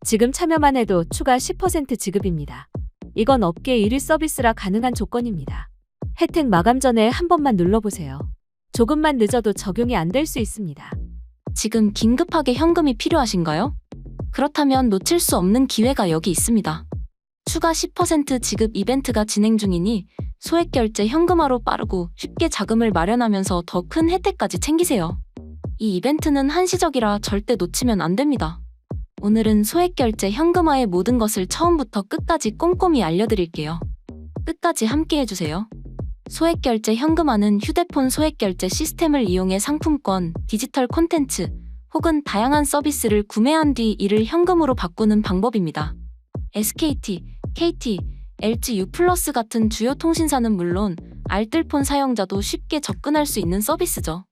지금 참여만 해도 추가 10% 지급입니다. 이건 업계 1위 서비스라 가능한 조건입니다. 혜택 마감 전에 한 번만 눌러보세요. 조금만 늦어도 적용이 안 될 수 있습니다. 지금 긴급하게 현금이 필요하신가요? 그렇다면 놓칠 수 없는 기회가 여기 있습니다. 추가 10% 지급 이벤트가 진행 중이니 소액결제 현금화로 빠르고 쉽게 자금을 마련하면서 더 큰 혜택까지 챙기세요. 이 이벤트는 한시적이라 절대 놓치면 안 됩니다. 오늘은 소액결제 현금화의 모든 것을 처음부터 끝까지 꼼꼼히 알려드릴게요. 끝까지 함께 해주세요. 소액결제 현금화는 휴대폰 소액결제 시스템을 이용해 상품권, 디지털 콘텐츠 혹은 다양한 서비스를 구매한 뒤 이를 현금으로 바꾸는 방법입니다. SKT, KT, LG U+ 같은 주요 통신사는 물론 알뜰폰 사용자도 쉽게 접근할 수 있는 서비스죠.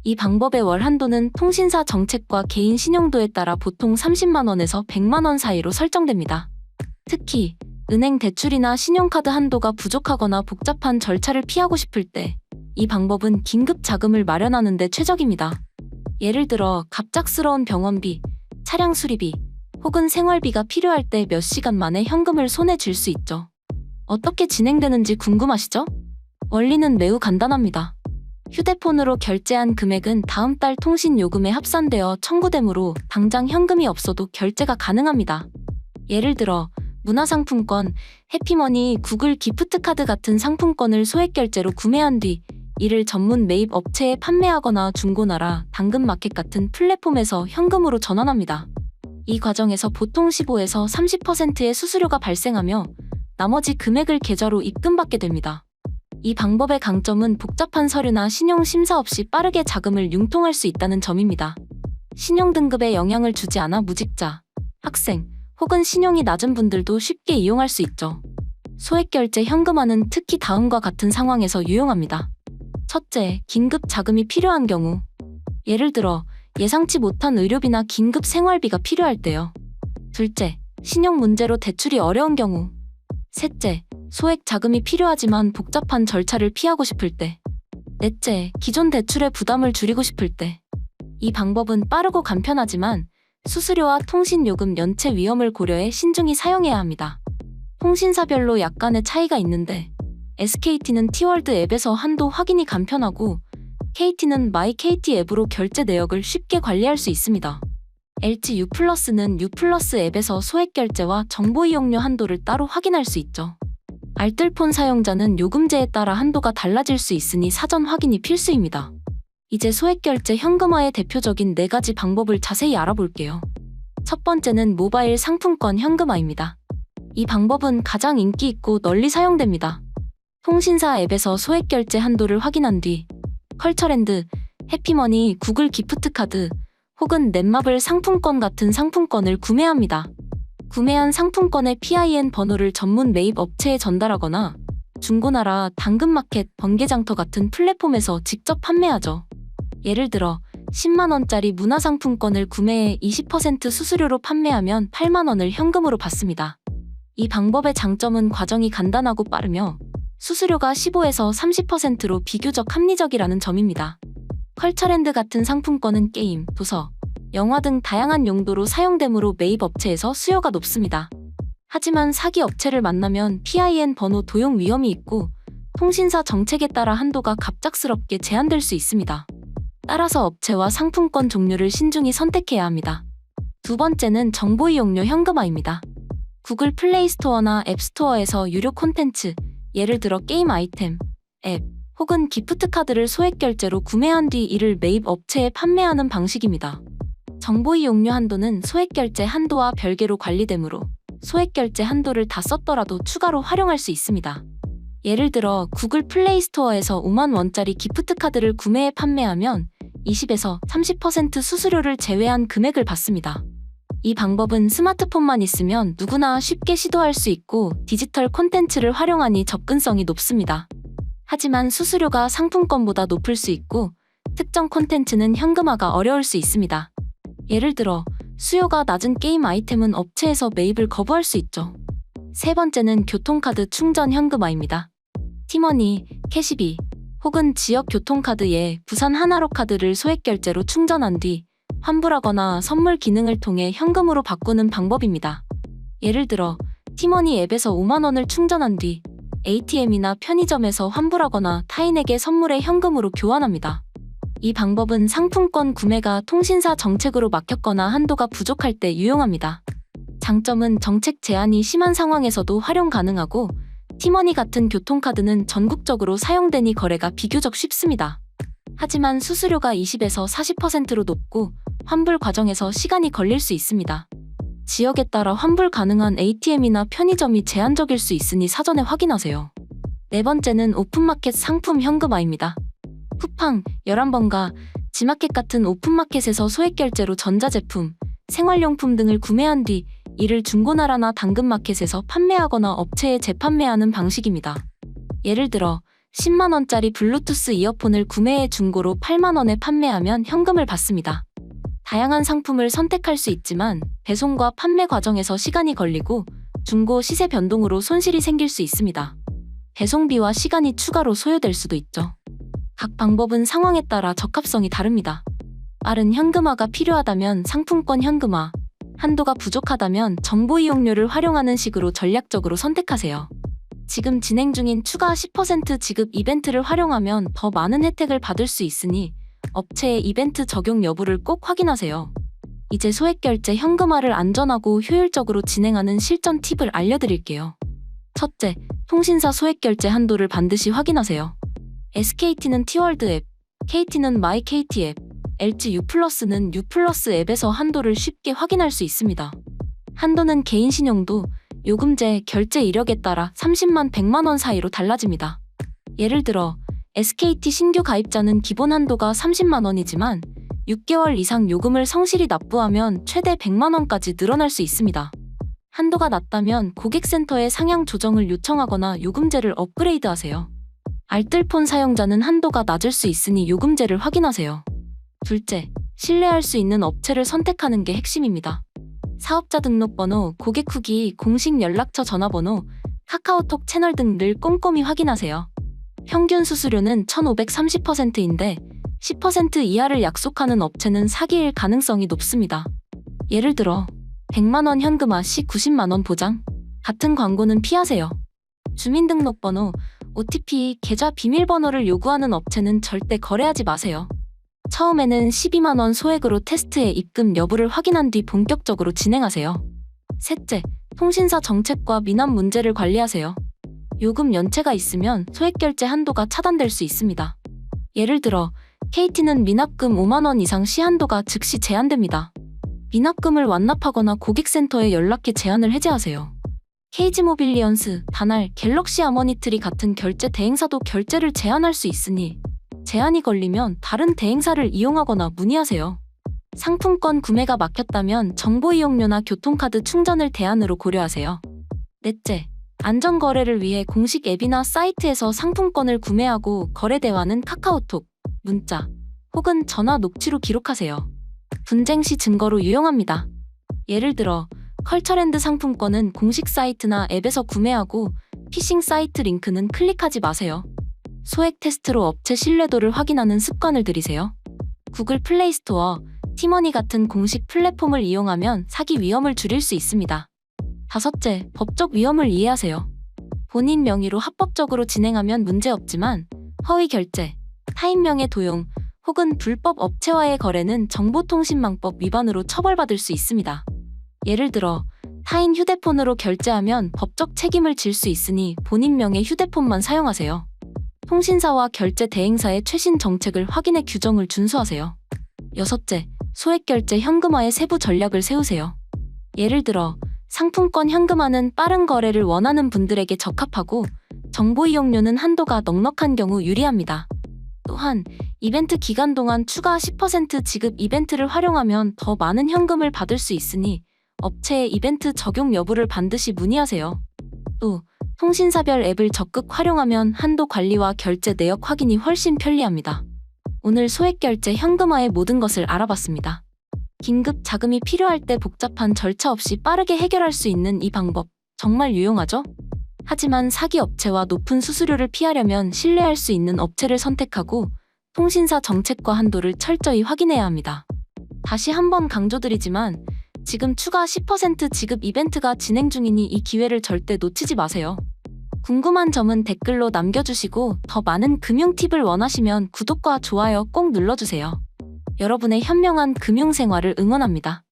이 방법의 월 한도는 통신사 정책과 개인 신용도에 따라 보통 30만 원에서 100만 원 사이로 설정됩니다. 특히 은행 대출이나 신용카드 한도가 부족하거나 복잡한 절차를 피하고 싶을 때 이 방법은 긴급 자금을 마련하는 데 최적입니다. 예를 들어 갑작스러운 병원비, 차량 수리비, 혹은 생활비가 필요할 때 몇 시간 만에 현금을 손에 쥘 수 있죠. 어떻게 진행되는지 궁금하시죠? 원리는 매우 간단합니다. 휴대폰으로 결제한 금액은 다음 달 통신 요금에 합산되어 청구되므로 당장 현금이 없어도 결제가 가능합니다. 예를 들어 문화상품권, 해피머니, 구글 기프트카드 같은 상품권을 소액결제로 구매한 뒤 이를 전문 매입 업체에 판매하거나 중고나라, 당근마켓 같은 플랫폼에서 현금으로 전환합니다. 이 과정에서 보통 15에서 30%의 수수료가 발생하며 나머지 금액을 계좌로 입금받게 됩니다. 이 방법의 강점은 복잡한 서류나 신용 심사 없이 빠르게 자금을 융통할 수 있다는 점입니다. 신용 등급에 영향을 주지 않아 무직자, 학생, 혹은 신용이 낮은 분들도 쉽게 이용할 수 있죠. 소액결제 현금화는 특히 다음과 같은 상황에서 유용합니다. 첫째, 긴급 자금이 필요한 경우. 예를 들어 예상치 못한 의료비나 긴급 생활비가 필요할 때요. 둘째, 신용 문제로 대출이 어려운 경우. 셋째, 소액 자금이 필요하지만 복잡한 절차를 피하고 싶을 때. 넷째, 기존 대출의 부담을 줄이고 싶을 때. 이 방법은 빠르고 간편하지만 수수료와 통신요금 연체 위험을 고려해 신중히 사용해야 합니다. 통신사별로 약간의 차이가 있는데 SKT는 T월드 앱에서 한도 확인이 간편하고 KT는 마이 KT 앱으로 결제 내역을 쉽게 관리할 수 있습니다. LG U+는 U+ 앱에서 소액 결제와 정보 이용료 한도를 따로 확인할 수 있죠. 알뜰폰 사용자는 요금제에 따라 한도가 달라질 수 있으니 사전 확인이 필수입니다. 이제 소액 결제 현금화의 대표적인 4가지 방법을 자세히 알아볼게요. 첫 번째는 모바일 상품권 현금화입니다. 이 방법은 가장 인기 있고 널리 사용됩니다. 통신사 앱에서 소액 결제 한도를 확인한 뒤 컬처랜드, 해피머니, 구글 기프트카드 혹은 넷마블 상품권 같은 상품권을 구매합니다. 구매한 상품권의 PIN 번호를 전문 매입 업체에 전달하거나 중고나라, 당근마켓, 번개장터 같은 플랫폼에서 직접 판매하죠. 예를 들어 10만 원짜리 문화상품권을 구매해 20% 수수료로 판매하면 8만 원을 현금으로 받습니다. 이 방법의 장점은 과정이 간단하고 빠르며 수수료가 15에서 30%로 비교적 합리적이라는 점입니다. 컬처랜드 같은 상품권은 게임, 도서, 영화 등 다양한 용도로 사용되므로 매입 업체에서 수요가 높습니다. 하지만 사기 업체를 만나면 PIN 번호 도용 위험이 있고 통신사 정책에 따라 한도가 갑작스럽게 제한될 수 있습니다. 따라서 업체와 상품권 종류를 신중히 선택해야 합니다. 두 번째는 정보 이용료 현금화입니다. 구글 플레이 스토어나 앱 스토어에서 유료 콘텐츠, 예를 들어 게임 아이템, 앱, 혹은 기프트 카드를 소액 결제로 구매한 뒤 이를 매입 업체에 판매하는 방식입니다. 정보 이용료 한도는 소액 결제 한도와 별개로 관리되므로 소액 결제 한도를 다 썼더라도 추가로 활용할 수 있습니다. 예를 들어 구글 플레이 스토어에서 5만 원짜리 기프트 카드를 구매해 판매하면 20에서 30% 수수료를 제외한 금액을 받습니다. 이 방법은 스마트폰만 있으면 누구나 쉽게 시도할 수 있고 디지털 콘텐츠를 활용하니 접근성이 높습니다. 하지만 수수료가 상품권보다 높을 수 있고 특정 콘텐츠는 현금화가 어려울 수 있습니다. 예를 들어 수요가 낮은 게임 아이템은 업체에서 매입을 거부할 수 있죠. 세 번째는 교통카드 충전 현금화입니다. 티머니, 캐시비 혹은 지역 교통카드에 부산 하나로 카드를 소액 결제로 충전한 뒤 환불하거나 선물 기능을 통해 현금으로 바꾸는 방법입니다. 예를 들어 티머니 앱에서 5만 원을 충전한 뒤 ATM이나 편의점에서 환불하거나 타인에게 선물해 현금으로 교환합니다. 이 방법은 상품권 구매가 통신사 정책으로 막혔거나 한도가 부족할 때 유용합니다. 장점은 정책 제한이 심한 상황에서도 활용 가능하고 티머니 같은 교통카드는 전국적으로 사용되니 거래가 비교적 쉽습니다. 하지만 수수료가 20에서 40%로 높고 환불 과정에서 시간이 걸릴 수 있습니다. 지역에 따라 환불 가능한 ATM이나 편의점이 제한적일 수 있으니 사전에 확인하세요. 네 번째는 오픈마켓 상품 현금화입니다. 쿠팡, 11번가, 지마켓 같은 오픈마켓에서 소액결제로 전자제품, 생활용품 등을 구매한 뒤 이를 중고나라나 당근마켓에서 판매하거나 업체에 재판매하는 방식입니다. 예를 들어 10만 원짜리 블루투스 이어폰을 구매해 중고로 8만 원에 판매하면 현금을 받습니다. 다양한 상품을 선택할 수 있지만 배송과 판매 과정에서 시간이 걸리고 중고 시세 변동으로 손실이 생길 수 있습니다. 배송비와 시간이 추가로 소요될 수도 있죠. 각 방법은 상황에 따라 적합성이 다릅니다. 빠른 현금화가 필요하다면 상품권 현금화, 한도가 부족하다면 정보 이용료를 활용하는 식으로 전략적으로 선택하세요. 지금 진행 중인 추가 10% 지급 이벤트를 활용하면 더 많은 혜택을 받을 수 있으니 업체의 이벤트 적용 여부를 꼭 확인하세요. 이제 소액결제 현금화를 안전하고 효율적으로 진행하는 실전 팁을 알려드릴게요. 첫째, 통신사 소액결제 한도를 반드시 확인하세요. SKT는 T월드 앱, KT는 마이 KT 앱, LG U+는 U+ 앱에서 한도를 쉽게 확인할 수 있습니다. 한도는 개인 신용도, 요금제, 결제 이력에 따라 30만 100만 원 사이로 달라집니다. 예를 들어 SKT 신규 가입자는 기본 한도가 30만 원이지만 6개월 이상 요금을 성실히 납부하면 최대 100만 원까지 늘어날 수 있습니다. 한도가 낮다면 고객센터에 상향 조정을 요청하거나 요금제를 업그레이드하세요. 알뜰폰 사용자는 한도가 낮을 수 있으니 요금제를 확인하세요. 둘째, 신뢰할 수 있는 업체를 선택하는 게 핵심입니다. 사업자 등록번호, 고객 후기, 공식 연락처 전화번호, 카카오톡 채널 등을 꼼꼼히 확인하세요. 평균 수수료는 1,530%인데 10% 이하를 약속하는 업체는 사기일 가능성이 높습니다. 예를 들어 100만 원 현금화 시 90만 원 보장 같은 광고는 피하세요. 주민등록번호, OTP, 계좌 비밀번호를 요구하는 업체는 절대 거래하지 마세요. 처음에는 12만 원 소액으로 테스트해 입금 여부를 확인한 뒤 본격적으로 진행하세요. 셋째, 통신사 정책과 미납 문제를 관리하세요. 요금 연체가 있으면 소액결제 한도가 차단될 수 있습니다. 예를 들어 KT는 미납금 5만 원 이상 시 한도가 즉시 제한됩니다. 미납금을 완납하거나 고객센터에 연락해 제한을 해제하세요. KG모빌리언스, 다날, 갤럭시 아머니트리 같은 결제 대행사도 결제를 제한할 수 있으니 제한이 걸리면 다른 대행사를 이용하거나 문의하세요. 상품권 구매가 막혔다면 정보 이용료나 교통카드 충전을 대안으로 고려하세요. 넷째, 안전거래를 위해 공식 앱이나 사이트에서 상품권을 구매하고 거래 대화는 카카오톡, 문자 혹은 전화 녹취로 기록하세요. 분쟁 시 증거로 유용합니다. 예를 들어 컬처랜드 상품권은 공식 사이트나 앱에서 구매하고 피싱 사이트 링크는 클릭하지 마세요. 소액 테스트로 업체 신뢰도를 확인하는 습관을 들이세요. 구글 플레이 스토어, 티머니 같은 공식 플랫폼을 이용하면 사기 위험을 줄일 수 있습니다. 다섯째, 법적 위험을 이해하세요. 본인 명의로 합법적으로 진행하면 문제없지만 허위 결제, 타인 명의 도용 혹은 불법 업체와의 거래는 정보통신망법 위반으로 처벌받을 수 있습니다. 예를 들어 타인 휴대폰으로 결제하면 법적 책임을 질 수 있으니 본인 명의 휴대폰만 사용하세요. 통신사와 결제 대행사의 최신 정책을 확인해 규정을 준수하세요. 여섯째, 소액결제 현금화의 세부 전략을 세우세요. 예를 들어 상품권 현금화는 빠른 거래를 원하는 분들에게 적합하고 정보 이용료는 한도가 넉넉한 경우 유리합니다. 또한 이벤트 기간 동안 추가 10% 지급 이벤트를 활용하면 더 많은 현금을 받을 수 있으니 업체의 이벤트 적용 여부를 반드시 문의하세요. 또 통신사별 앱을 적극 활용하면 한도 관리와 결제 내역 확인이 훨씬 편리합니다. 오늘 소액결제 현금화의 모든 것을 알아봤습니다. 긴급 자금이 필요할 때 복잡한 절차 없이 빠르게 해결할 수 있는 이 방법 정말 유용하죠? 하지만 사기 업체와 높은 수수료를 피하려면 신뢰할 수 있는 업체를 선택하고 통신사 정책과 한도를 철저히 확인해야 합니다. 다시 한번 강조드리지만 지금 추가 10% 지급 이벤트가 진행 중이니 이 기회를 절대 놓치지 마세요. 궁금한 점은 댓글로 남겨주시고 더 많은 금융 팁을 원하시면 구독과 좋아요 꼭 눌러주세요. 여러분의 현명한 금융 생활을 응원합니다.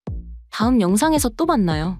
다음 영상에서 또 만나요.